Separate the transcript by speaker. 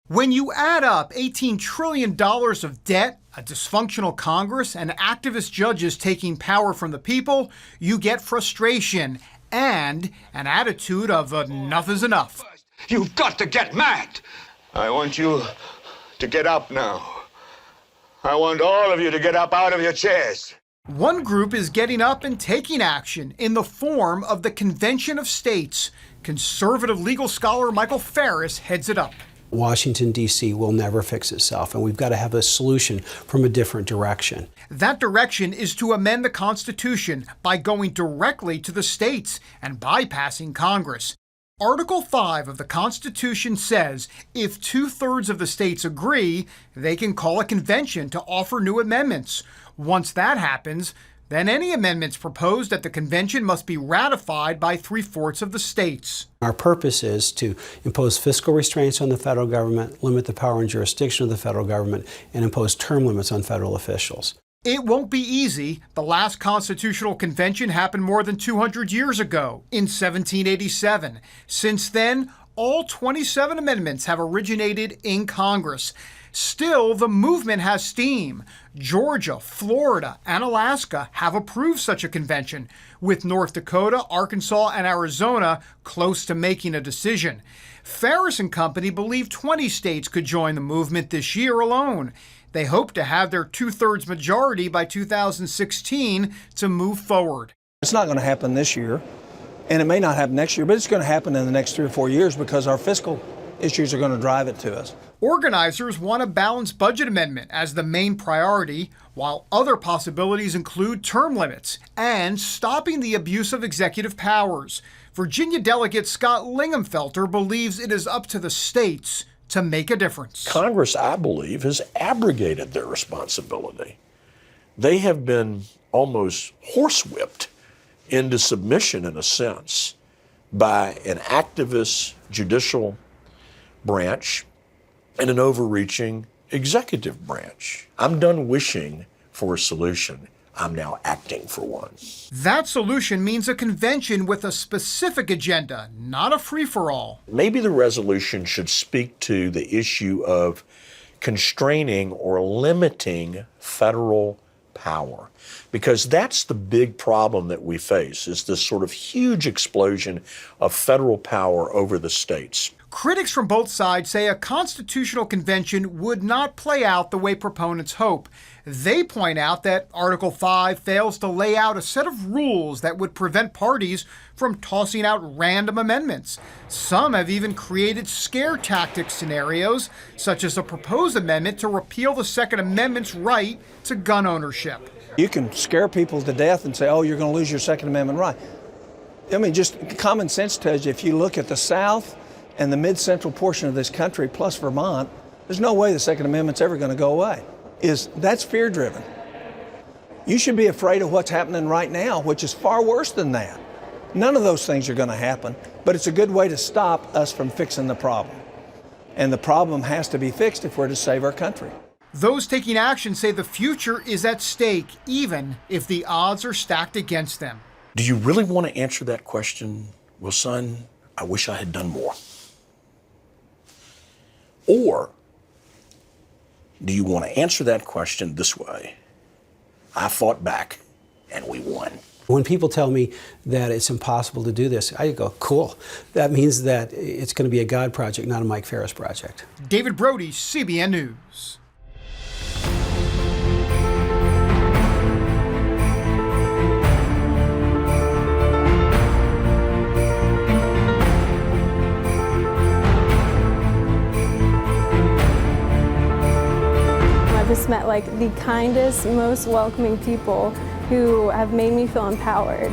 Speaker 1: When you add up $18 trillion of debt, a dysfunctional Congress, and activist judges taking power from the people, you get frustration and an attitude of enough is enough.
Speaker 2: You've got to get mad. I want you to get up now. I want all of you to get up out of your chairs.
Speaker 1: One group is getting up and taking action in the form of the Convention of States. Conservative legal scholar Michael Farris heads it up.
Speaker 3: Washington, D.C. will never fix itself, and we've got to have a solution from a different direction.
Speaker 1: That direction is to amend the Constitution by going directly to the states and bypassing Congress. Article 5 of the Constitution says if 2/3 of the states agree, they can call a convention to offer new amendments. Once that happens, then any amendments proposed at the convention must be ratified by 3/4 of the states.
Speaker 3: Our purpose is to impose fiscal restraints on the federal government, limit the power and jurisdiction of the federal government, and impose term limits on federal officials.
Speaker 1: It won't be easy. The last constitutional convention happened more than 200 years ago, in 1787. Since then, all 27 amendments have originated in Congress. Still, the movement has steam. Georgia, Florida, and Alaska have approved such a convention, with North Dakota, Arkansas, and Arizona close to making a decision. Farris and company believe 20 states could join the movement this year alone. They hope to have their 2/3 majority by 2016 to move forward.
Speaker 4: It's not going to happen this year, and it may not happen next year, but it's going to happen in the next 3 or 4 years because our fiscal issues are going to drive it to us.
Speaker 1: Organizers want a balanced budget amendment as the main priority, while other possibilities include term limits and stopping the abuse of executive powers. Virginia Delegate Scott Lingamfelter believes it is up to the states to make a difference.
Speaker 5: Congress, I believe, has abrogated their responsibility. They have been almost horsewhipped into submission, in a sense, by an activist judicial branch and an overreaching executive branch. I'm done wishing for a solution. I'm now acting for one.
Speaker 1: That solution means a convention with a specific agenda, not a free-for-all.
Speaker 5: Maybe the resolution should speak to the issue of constraining or limiting federal power, because that's the big problem that we face, is this sort of huge explosion of federal power over the states.
Speaker 1: Critics from both sides say a constitutional convention would not play out the way proponents hope. They point out that Article 5 fails to lay out a set of rules that would prevent parties from tossing out random amendments. Some have even created scare tactic scenarios, such as a proposed amendment to repeal the Second Amendment's right to gun ownership.
Speaker 4: You can scare people to death and say, oh, you're going to lose your Second Amendment right. I mean, just common sense tells you, if you look at the South and the mid-central portion of this country, plus Vermont, there's no way the Second Amendment's ever going to go away. That's fear-driven. You should be afraid of what's happening right now, which is far worse than that. None of those things are going to happen, but it's a good way to stop us from fixing the problem. And the problem has to be fixed if we're to save our country.
Speaker 1: Those taking action say the future is at stake, even if the odds are stacked against them.
Speaker 5: Do you really want to answer that question? Well, son, I wish I had done more. Or do you want to answer that question this way? I fought back and we won.
Speaker 3: When people tell me that it's impossible to do this, I go, cool. That means that it's going to be a God project, not a Mike Farris project.
Speaker 1: David Brody, CBN News.
Speaker 6: I've just met like the kindest, most welcoming people who have made me feel empowered.